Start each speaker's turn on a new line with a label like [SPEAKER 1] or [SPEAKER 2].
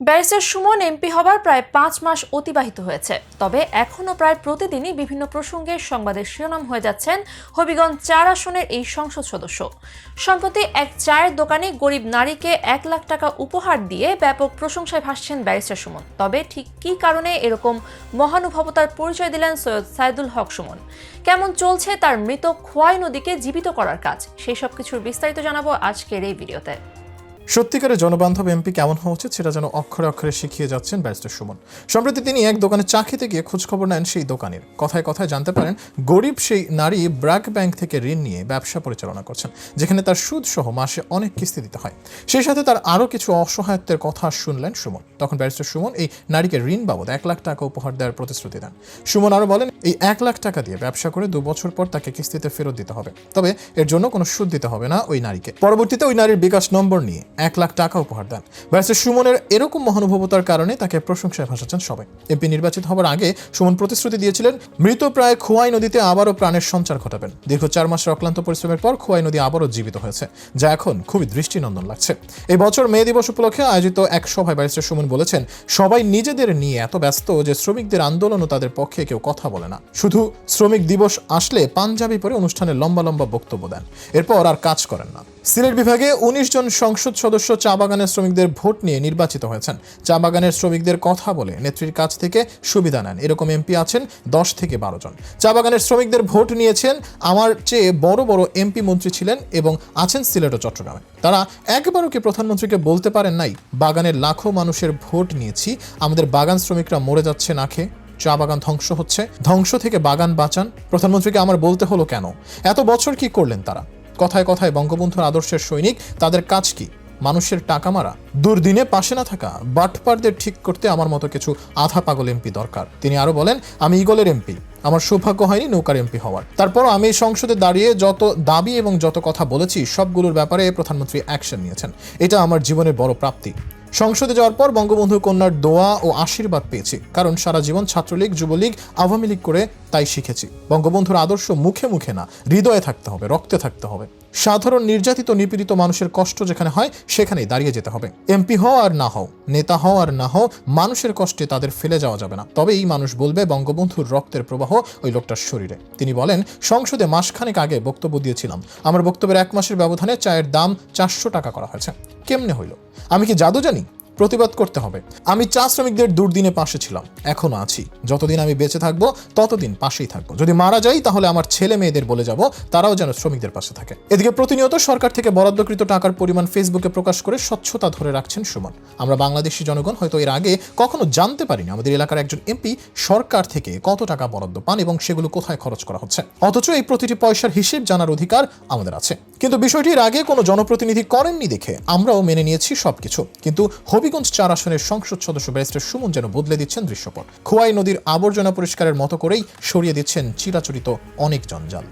[SPEAKER 1] Barrister Suman MP হবার প্রায় ৫ মাস অতিবাহিত হয়েছে, তবে এখনও প্রায় প্রতিদিনই বিভিন্ন প্রসঙ্গে সংবাদের শিরোনাম হয়ে যাচ্ছেন হবিগঞ্জ ৪ আসনের এই সংসদ সদস্য। সম্প্রতি এক চায়ের দোকানে গরিব নারীকে ১ লাখ টাকা উপহার দিয়ে ব্যাপক প্রশংসায় ভাসছেন ব্যারিস্টার সুমন। তবে ঠিক কী কারণে এরকম মহানুভবতার পরিচয় দিলেন সৈয়দ সাইদুল হক সুমন? কেমন চলছে তার মৃত খোয়াই নদীকে জীবিত করার কাজ? সেই সব কিছুর বিস্তারিত জানাবো আজকের এই ভিডিওতে।
[SPEAKER 2] সত্যিকারের জনবান্ধব এমপি কেমন হওয়া উচিত সেটা যেন অক্ষরে অক্ষরে শিখিয়ে যাচ্ছেন ব্যারিস্টার সুমন। সম্প্রতি তিনি এক দোকানে চা খেতে গিয়ে খোঁজখবর নেন সেই দোকানের। কথায় কথায় জানতে পারেন গরিব সেই নারী ব্র্যাক ব্যাংক থেকে ঋণ নিয়ে ব্যবসা পরিচালনা করছেন, যেখানে তার সুদ সহ মাসে অনেক কিস্তি দিতে হয়। সেই সাথে তার আরও কিছু অসহায়ত্বের কথা শুনলেন সুমন। তখন ব্যারিস্টার সুমন এই নারীকে ঋণ বাবদ ১ লাখ টাকা উপহার দেওয়ার প্রতিশ্রুতি দেন। সুমন আরও বলেন, এই ১ লাখ টাকা দিয়ে ব্যবসা করে ২ বছর পর তাকে কিস্তিতে ফেরত দিতে হবে, তবে এর জন্য কোনো সুদ দিতে হবে না ওই নারীকে। পরবর্তীতে ওই নারীর বিকাশ নম্বর নিয়ে ১ লাখ টাকা উপহার দেন। ব্যারিস্টার সুমনের এরকম মহানুভবতার কারণে তাকে প্রশংসায় ভাসাচ্ছেন সবাই। এমপি নির্বাচিত হবার আগে সুমন প্রতিশ্রুতি দিয়েছিলেন মৃত প্রায় খোয়াই নদীতে আবারও প্রাণের সঞ্চার ঘটাবেন। দীর্ঘ ৪ মাসের অক্লান্ত পরিশ্রমের পর খোয়াই নদী আবারও জীবিত হয়েছে, যা এখন খুবই দৃষ্টিনন্দন লাগছে। এই বছর মে দিবস উপলক্ষে আয়োজিত এক সভায় ব্যারিস্টার সুমন বলেছেন, সবাই নিজেদের নিয়ে এত ব্যস্ত যে শ্রমিকদের আন্দোলন ও তাদের পক্ষে কেউ কথা বলে না। শুধু শ্রমিক দিবস আসলে পাঞ্জাবি পরে অনুষ্ঠানে লম্বা লম্বা বক্তব্য দেন, এরপর আর কাজ করেন না। সিলেট বিভাগে ১৯ জন সংসদ সদস্য চা বাগানের শ্রমিকদের ভোট নিয়ে নির্বাচিত হয়েছেন। চা বাগানের শ্রমিকদের কথা বলে নেত্রীর কাছ থেকে সুবিধা নেন এরকম এমপি আছেন ১০ থেকে ১২ জন। চা বাগানের শ্রমিকদের ভোট নিয়েছেন আমার চেয়ে বড় বড় এমপি মন্ত্রী ছিলেন এবং আছেন সিলেট ও চট্টগ্রামে। তারা একবারও কি প্রধানমন্ত্রীকে বলতে পারেন নাই, বাগানের লাখো মানুষের ভোট নিয়েছি, আমাদের বাগান শ্রমিকরা মরে যাচ্ছে না খেয়ে, চা বাগান ধ্বংস হচ্ছে, ধ্বংস থেকে বাগান বাঁচান। প্রধানমন্ত্রীকে আমার বলতে হলো কেন? এত বছর কি করলেন তারা? কথায় কথায় বঙ্গবন্ধুর আদর্শের সৈনিক, তাদের কাজ কি? মানুষের টাকা মারা, দুর্দিনে পাশে না থাকা, বাটপারদের ঠিক করতে আমার মতো কিছু আধা পাগল এমপি দরকার। তিনি আরো বলেন, আমি ঈগলের এমপি, আমার সৌভাগ্য হয়নি নৌকার এমপি হওয়ার। তারপরও আমি সংসদে দাঁড়িয়ে যত দাবি এবং যত কথা বলেছি সবগুলোর ব্যাপারে প্রধানমন্ত্রী অ্যাকশন নিয়েছেন। এটা আমার জীবনের বড় প্রাপ্তি। সংসদে যাওয়ার পর বঙ্গবন্ধু কন্যার দোয়া ও আশীর্বাদ পেয়েছি, কারণ সারা জীবন ছাত্রলীগ, যুবলীগ, আওয়ামী লীগ করে তাই শিখেছি। বঙ্গবন্ধুর আদর্শ মুখে মুখে না, হৃদয়ে থাকতে হবে, রক্তে থাকতে হবে। সাধারণ নির্যাতিত নিপীড়িত মানুষের কষ্ট যেখানে হয় সেখানেই দাঁড়িয়ে যেতে হবে। এমপি হও আর না হও, নেতা হও আর না হও, মানুষের কষ্টে তাদের ফেলে যাওয়া যাবে না। তবে এই মানুষ বলবে বঙ্গবন্ধুর রক্তের প্রবাহ ওই লোকটার শরীরে। তিনি বলেন, সংসদে মাসখানেক আগে বক্তব্য দিয়েছিলাম, আমার বক্তব্যের ১ মাসের ব্যবধানে চায়ের দাম ৪০০ টাকা করা হয়েছে। কেমনে হইল? আমি কি জাদু জানি? প্রতিবাদ করতে হবে। আমি চা শ্রমিকদের দুর্দিনে পাশে ছিলাম, এখনো আছি। যতদিন আমি বেঁচে থাকবো ততদিন পাশেই থাকবো। যদি মারা যাই তাহলে আমার ছেলে মেয়েদের বলে যাব তারাও যেন শ্রমিকদের পাশে থাকে। এদিকে প্রতিনিয়ত সরকার থেকে বরাদ্দকৃত টাকার পরিমাণ ফেসবুকে প্রকাশ করে স্বচ্ছতা ধরে রাখছেন সুমন। আমরা বাংলাদেশি জনগণ হয়তো এর আগে কখনো জানতে পারিনি আমাদের এলাকার একজন এমপি সরকার থেকে কত টাকা বরাদ্দ পান এবং সেগুলো কোথায় খরচ করা হচ্ছে। অথচ এই প্রতিটি পয়সার হিসেব জানার অধিকার আমাদের আছে। কিন্তু বিষয়টির আগে কোনো জনপ্রতিনিধি করেননি দেখে আমরাও মেনে নিয়েছি সবকিছু। কিন্তু হবিগঞ্জ ৪ আসনের সংসদ সদস্য ব্যারিস্টার সুমন যেন বদলে দিচ্ছেন দৃশ্যপট। খোয়াই নদীর আবর্জনা পরিষ্কারের মতো করেই সরিয়ে দিচ্ছেন চিরাচরিত অনেক জঞ্জাল।